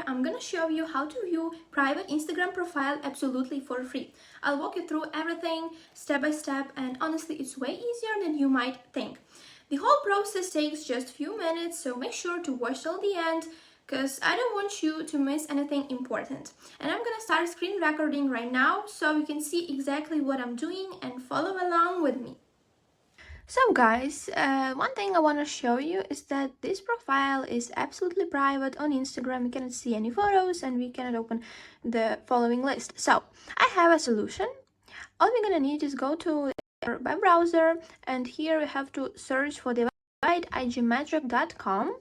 video, I'm gonna show you how to view private Instagram profile absolutely for free. I'll walk you through everything step by step, and honestly, it's way easier than you might think. The whole process takes just a few minutes, so make sure to watch till the end because I don't want you to miss anything important. And I'm gonna start screen recording right now so you can see exactly what I'm doing and follow along with me. So guys, one thing I want to show you is that this profile is absolutely private on Instagram. We cannot see any photos and we cannot open the following list. So I have a solution. All we're gonna need is go to our web browser, and here we have to search for the website igmetric.com.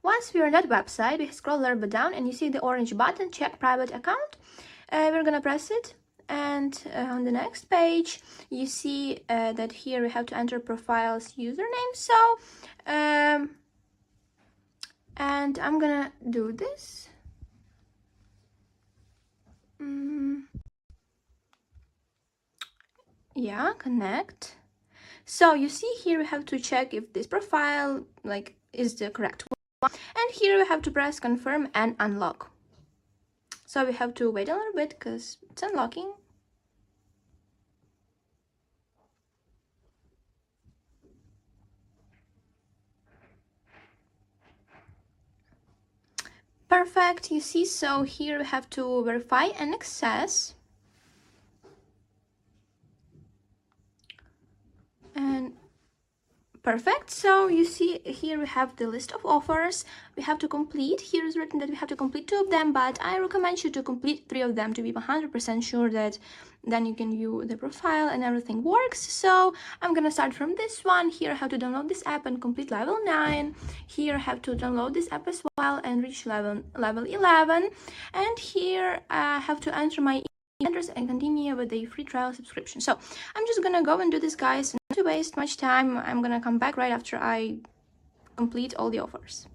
Once we're on that website, we scroll a little bit down and you see the orange button, check private account. We're gonna press it, and on the next page you see that here we have to enter profile's username. So and I'm gonna do this. Yeah, connect. So you see here we have to check if this profile is the correct one, and here we have to press confirm and unlock. So we have to wait a little bit because it's unlocking. Perfect, you see, so here we have to verify and access. And perfect, so you see here we have the list of offers we have to complete. Here is written that we have to complete 2 of them, but I recommend you to complete 3 of them to be 100% sure that then you can view the profile and everything works. So I'm gonna start from this one. Here I have to download this app and complete level 9. Here I have to download this app as well and reach level 11. And here I have to enter my address and continue with the free trial subscription. So I'm just gonna go and do this, guys. Not to waste much time, I'm gonna come back right after I complete all the offers.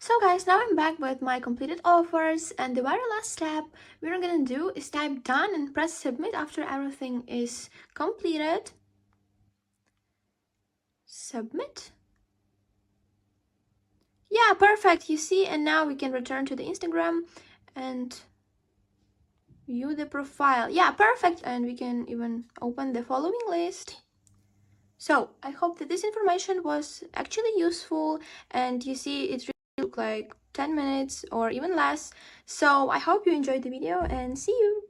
So guys, now I'm back with my completed offers, and the very last step we're gonna do is type done and press submit after everything is completed. Submit. Yeah, perfect, you see, and now we can return to the Instagram and view the profile. Yeah, perfect, and we can even open the following list. So I hope that this information was actually useful, and you see it really took like 10 minutes or even less. So I hope you enjoyed the video, and see you.